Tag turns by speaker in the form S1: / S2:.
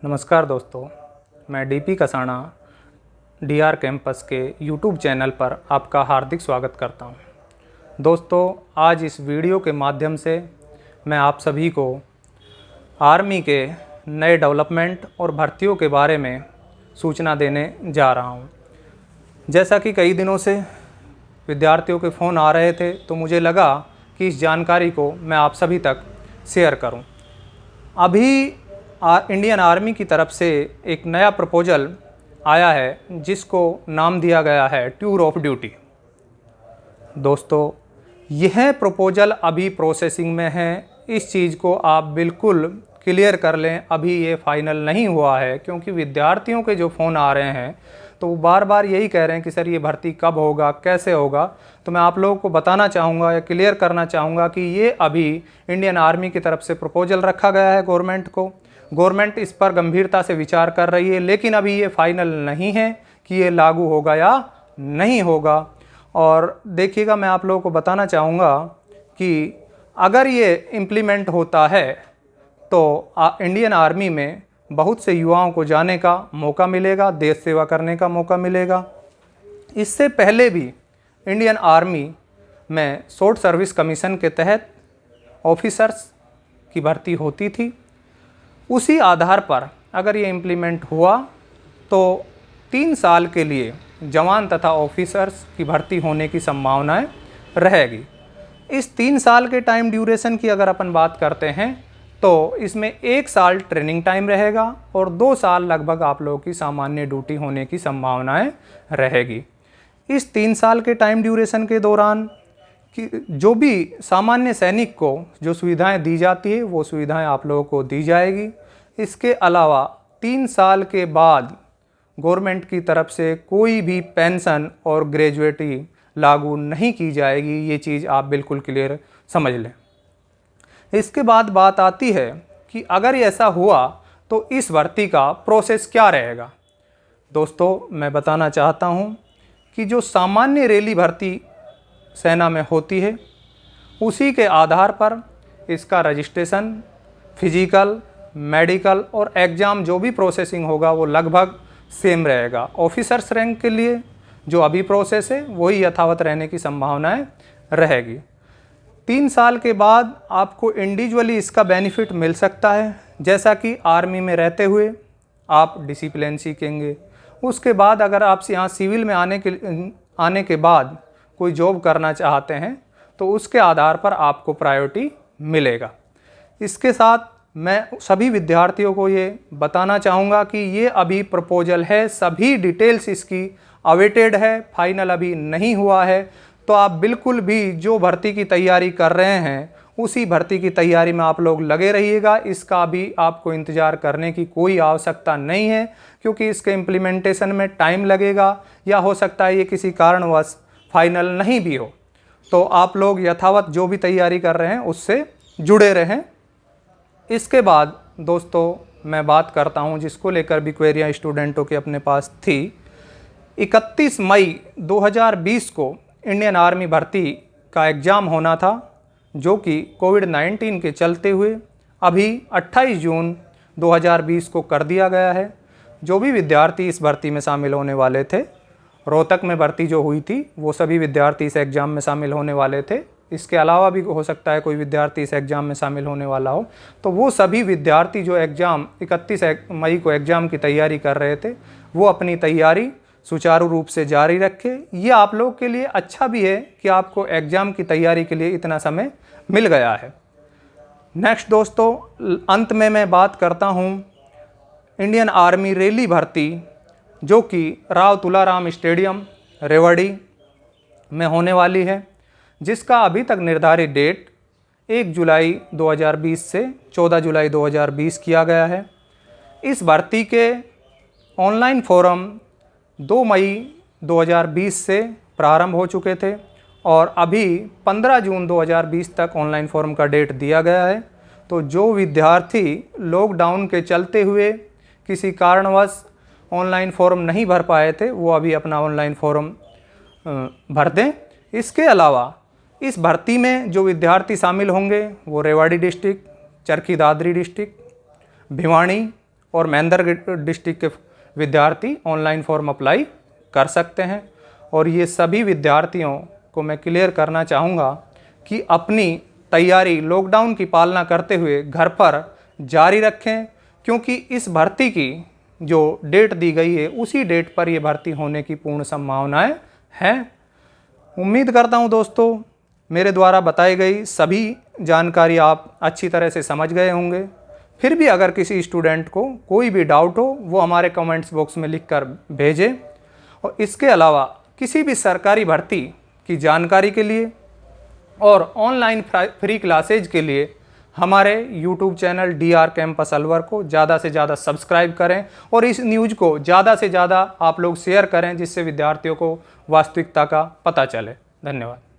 S1: नमस्कार दोस्तों, मैं डीपी कसाना डीआर कैंपस के यूट्यूब चैनल पर आपका हार्दिक स्वागत करता हूं। दोस्तों, आज इस वीडियो के माध्यम से मैं आप सभी को आर्मी के नए डेवलपमेंट और भर्तियों के बारे में सूचना देने जा रहा हूं। जैसा कि कई दिनों से विद्यार्थियों के फ़ोन आ रहे थे, तो मुझे लगा कि इस जानकारी को मैं आप सभी तक शेयर करूं। अभी इंडियन आर्मी की तरफ से एक नया प्रपोजल आया है जिसको नाम दिया गया है टूर ऑफ ड्यूटी। दोस्तों, यह प्रपोजल अभी प्रोसेसिंग में है। इस चीज़ को आप बिल्कुल क्लियर कर लें, अभी ये फाइनल नहीं हुआ है, क्योंकि विद्यार्थियों के जो फ़ोन आ रहे हैं तो वो बार बार यही कह रहे हैं कि सर ये भर्ती कब होगा, कैसे होगा। तो मैं आप लोगों को बताना चाहूँगा या क्लियर करना चाहूँगा कि ये अभी इंडियन आर्मी की तरफ से प्रपोजल रखा गया है गवर्नमेंट को। गवर्नमेंट इस पर गंभीरता से विचार कर रही है, लेकिन अभी ये फाइनल नहीं है कि ये लागू होगा या नहीं होगा। और देखिएगा, मैं आप लोगों को बताना चाहूँगा कि अगर ये इम्प्लीमेंट होता है तो इंडियन आर्मी में बहुत से युवाओं को जाने का मौका मिलेगा, देश सेवा करने का मौका मिलेगा। इससे पहले भी इंडियन आर्मी में शॉर्ट सर्विस कमीशन के तहत ऑफिसर्स की भर्ती होती थी। उसी आधार पर अगर ये इम्प्लीमेंट हुआ तो 3 साल के लिए जवान तथा ऑफिसर्स की भर्ती होने की संभावनाएं रहेगी। इस 3 साल के टाइम ड्यूरेशन की अगर अपन बात करते हैं तो इसमें 1 साल ट्रेनिंग टाइम रहेगा और 2 साल लगभग आप लोगों की सामान्य ड्यूटी होने की संभावनाएं रहेगी। इस 3 साल के टाइम ड्यूरेशन के दौरान कि जो भी सामान्य सैनिक को जो सुविधाएं दी जाती है वो सुविधाएं आप लोगों को दी जाएगी। इसके अलावा 3 साल के बाद गवर्नमेंट की तरफ से कोई भी पेंशन और ग्रेजुएटी लागू नहीं की जाएगी। ये चीज़ आप बिल्कुल क्लियर समझ लें। इसके बाद बात आती है कि अगर ऐसा हुआ तो इस भर्ती का प्रोसेस क्या रहेगा। दोस्तों, मैं बताना चाहता हूँ कि जो सामान्य रैली भर्ती सेना में होती है उसी के आधार पर इसका रजिस्ट्रेशन, फिजिकल, मेडिकल और एग्ज़ाम जो भी प्रोसेसिंग होगा वो लगभग सेम रहेगा। ऑफिसर्स रैंक के लिए जो अभी प्रोसेस है वही यथावत रहने की संभावनाएं रहेगी। 3 साल के बाद आपको इंडिविजुअली इसका बेनिफिट मिल सकता है, जैसा कि आर्मी में रहते हुए आप डिसिप्लिन सीखेंगे। उसके बाद अगर आप यहाँ सिविल में आने के बाद कोई जॉब करना चाहते हैं तो उसके आधार पर आपको प्रायोरिटी मिलेगा। इसके साथ मैं सभी विद्यार्थियों को ये बताना चाहूँगा कि ये अभी प्रपोजल है, सभी डिटेल्स इसकी अवेटेड है, फाइनल अभी नहीं हुआ है। तो आप बिल्कुल भी जो भर्ती की तैयारी कर रहे हैं उसी भर्ती की तैयारी में आप लोग लगे रहिएगा। इसका भी आपको इंतज़ार करने की कोई आवश्यकता नहीं है, क्योंकि इसके इम्प्लीमेंटेशन में टाइम लगेगा या हो सकता है ये किसी कारणवश फाइनल नहीं भी हो। तो आप लोग यथावत जो भी तैयारी कर रहे हैं उससे जुड़े रहें। इसके बाद दोस्तों मैं बात करता हूं जिसको लेकर भी क्वेरियाँ स्टूडेंटों के अपने पास थी। 31 मई 2020 को इंडियन आर्मी भर्ती का एग्ज़ाम होना था, जो कि कोविड-19 के चलते हुए अभी 28 जून 2020 को कर दिया गया है। जो भी विद्यार्थी इस भर्ती में शामिल होने वाले थे, रोहतक में भर्ती जो हुई थी वो सभी विद्यार्थी इस एग्ज़ाम में शामिल होने वाले थे। इसके अलावा भी हो सकता है कोई विद्यार्थी इस एग्ज़ाम में शामिल होने वाला हो। तो वो सभी विद्यार्थी जो एग्ज़ाम 31 मई को एग्ज़ाम की तैयारी कर रहे थे वो अपनी तैयारी सुचारू रूप से जारी रखें। ये आप लोग के लिए अच्छा भी है कि आपको एग्ज़ाम की तैयारी के लिए इतना समय मिल गया है। नेक्स्ट दोस्तों, अंत में मैं बात करता हूँ इंडियन आर्मी रैली भर्ती, जो कि राव तुलाराम स्टेडियम रेवाड़ी में होने वाली है, जिसका अभी तक निर्धारित डेट 1 जुलाई 2020 से 14 जुलाई 2020 किया गया है। इस भर्ती के ऑनलाइन फॉर्म 2 मई 2020 से प्रारंभ हो चुके थे और अभी 15 जून 2020 तक ऑनलाइन फॉर्म का डेट दिया गया है। तो जो विद्यार्थी लॉकडाउन के चलते हुए किसी कारणवश ऑनलाइन फॉर्म नहीं भर पाए थे वो अभी अपना ऑनलाइन फॉर्म भर दें। इसके अलावा इस भर्ती में जो विद्यार्थी शामिल होंगे वो रेवाड़ी डिस्ट्रिक्ट, चरखी दादरी डिस्ट्रिक्ट, भिवानी और महेंद्रगढ़ डिस्ट्रिक्ट के विद्यार्थी ऑनलाइन फॉर्म अप्लाई कर सकते हैं। और ये सभी विद्यार्थियों को मैं क्लियर करना चाहूँगा कि अपनी तैयारी लॉकडाउन की पालना करते हुए घर पर जारी रखें, क्योंकि इस भर्ती की जो डेट दी गई है उसी डेट पर यह भर्ती होने की पूर्ण संभावनाएं हैं। उम्मीद करता हूं दोस्तों मेरे द्वारा बताई गई सभी जानकारी आप अच्छी तरह से समझ गए होंगे। फिर भी अगर किसी स्टूडेंट को कोई भी डाउट हो वो हमारे कमेंट्स बॉक्स में लिखकर भेजें। और इसके अलावा किसी भी सरकारी भर्ती की जानकारी के लिए और ऑनलाइन फ्री क्लासेज के लिए हमारे YouTube channel DR campus Alwar को ज़्यादा से ज़्यादा सब्सक्राइब करें और इस न्यूज़ को ज़्यादा से ज़्यादा आप लोग शेयर करें, जिससे विद्यार्थियों को वास्तविकता का पता चले। धन्यवाद।